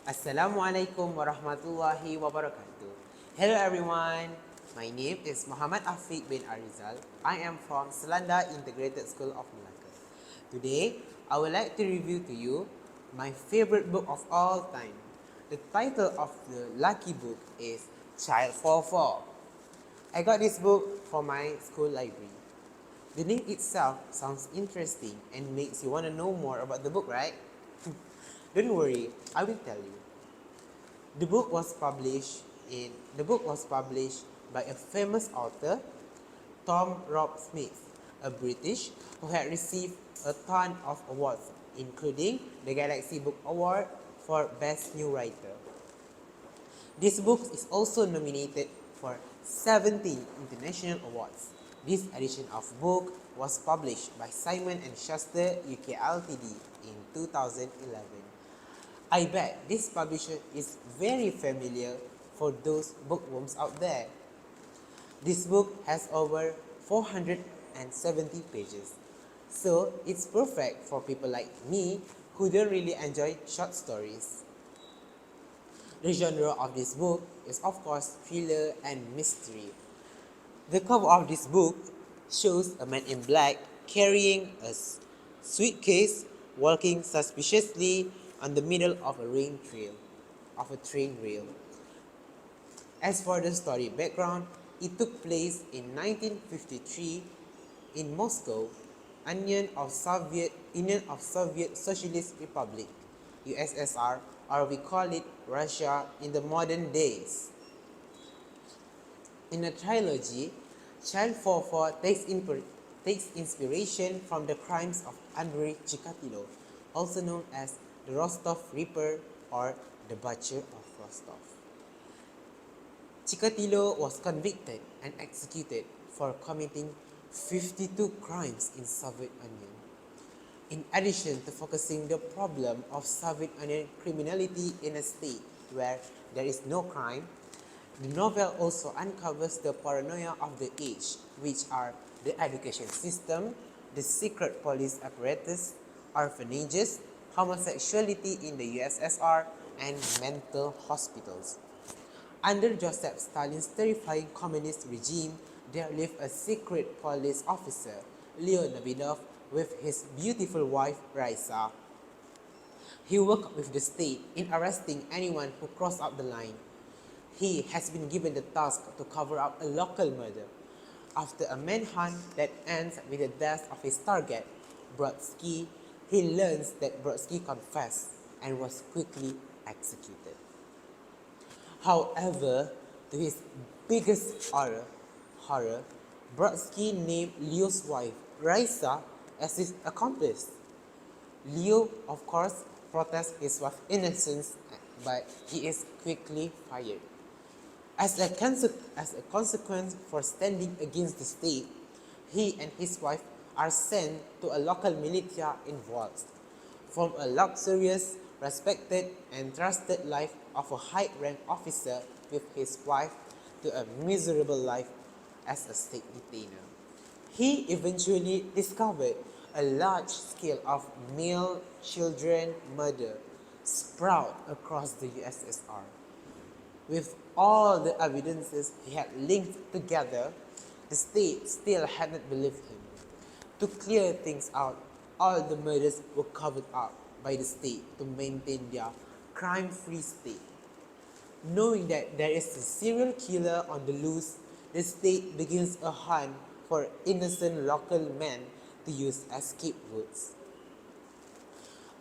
Assalamualaikum warahmatullahi wabarakatuh. Hello everyone, my name is Muhammad AFIEQ bin ARIZAL. I am from Selandar Integrated School of Malacca. Today, I would like to review to you my favorite book of all time. The title of the lucky book is Child 44. I got this book from my school library. The name itself sounds interesting and makes you want to know more about the book, right? Don't worry, I will tell you. The book was published by a famous author, Tom Rob Smith, a British who had received a ton of awards, including the Galaxy Book Award for Best New Writer. This book is also nominated for 17 international awards. This edition of book was published by Simon & Schuster UK Ltd in 2011. I bet this publisher is very familiar for those bookworms out there. This book has over 470 pages, so it's perfect for people like me who don't really enjoy short stories. The genre of this book is of course thriller and mystery. The cover of this book shows a man in black carrying a suitcase walking suspiciously on the middle of a train rail. As for the story background, it took place in 1953 in Moscow, Union of Soviet Socialist Republic, USSR, or we call it Russia in the modern days. In the trilogy, Child 44 takes inspiration from the crimes of Andrei Chikatilo, also known as the Rostov Ripper or the Butcher of Rostov. Chikatilo was convicted and executed for committing 52 crimes in Soviet Union. In addition to focusing the problem of Soviet Union criminality in a state where there is no crime, the novel also uncovers the paranoia of the age, which are the education system, the secret police apparatus, orphanages, homosexuality in the USSR, and mental hospitals. Under Joseph Stalin's terrifying communist regime, there lived a secret police officer, Leo Navidov, with his beautiful wife, Raisa. He worked with the state in arresting anyone who crossed out the line. He has been given the task to cover up a local murder. After a manhunt that ends with the death of his target, Brodsky, he learns that Brodsky confessed and was quickly executed. However, to his biggest horror, Brodsky named Leo's wife, Raisa, as his accomplice. Leo, of course, protests his wife's innocence, but he is quickly fired. As a consequence for standing against the state, he and his wife are sent to a local militia in Volsk. From a luxurious, respected, and trusted life of a high-rank officer with his wife to a miserable life as a state detainer. He eventually discovered a large scale of male children murder sprout across the USSR. With all the evidences he had linked together, the state still hadn't believed him. To clear things out, all the murders were covered up by the state to maintain their crime-free state. Knowing that there is a serial killer on the loose, the state begins a hunt for innocent local men to use as scapegoats.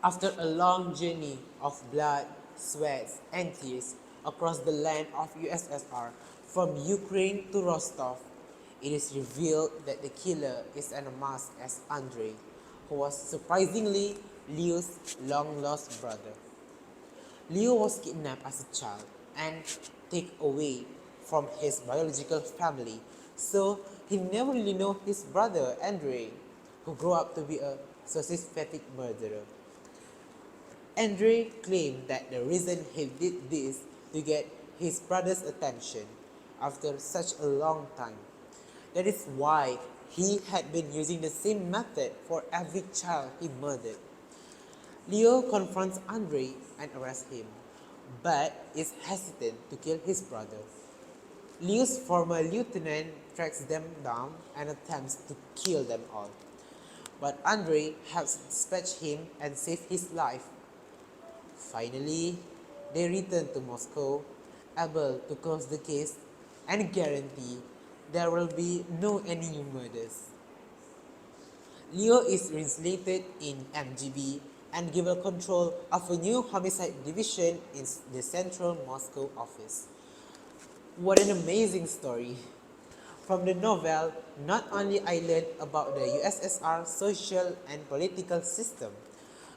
After a long journey of blood, sweat, and tears across the land of USSR from Ukraine to Rostov, it is revealed that the killer is unmasked as Andrei, who was surprisingly Leo's long-lost brother. Leo was kidnapped as a child and taken away from his biological family, so he never really knew his brother Andrei, who grew up to be a sociopathic murderer. Andrei claimed that the reason he did this to get his brother's attention after such a long time. That is why he had been using the same method for every child he murdered. Leo confronts Andrei and arrests him. but is hesitant to kill his brother. Leo's former lieutenant tracks them down and attempts to kill them all. But Andre helps dispatch him and save his life. Finally, they return to Moscow, able to close the case and guarantee there will be no any new murders. Leo is reinstated in MGB and given control of a new homicide division in the central Moscow office. What an amazing story! From the novel, not only I learned about the USSR social and political system,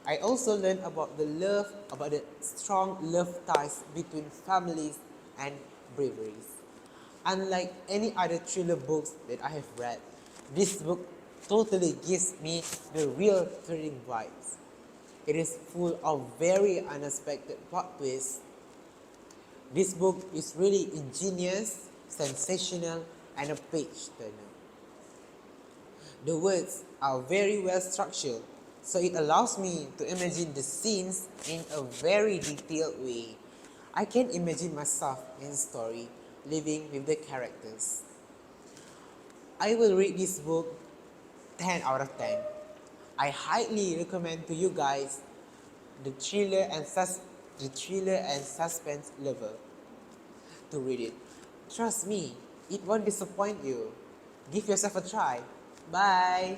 I also learned about the strong love ties between families and braveries. Unlike any other thriller books that I have read, this book totally gives me the real thrilling vibes. It is full of very unexpected plot twists. This book is really ingenious, sensational, and a page turner. The words are very well structured, so it allows me to imagine the scenes in a very detailed way. I can imagine myself in the story, living with the characters. I will rate this book 10 out of 10. I highly recommend to you guys the thriller and suspense lover to read it. Trust me, it won't disappoint you. Give yourself a try. Bye.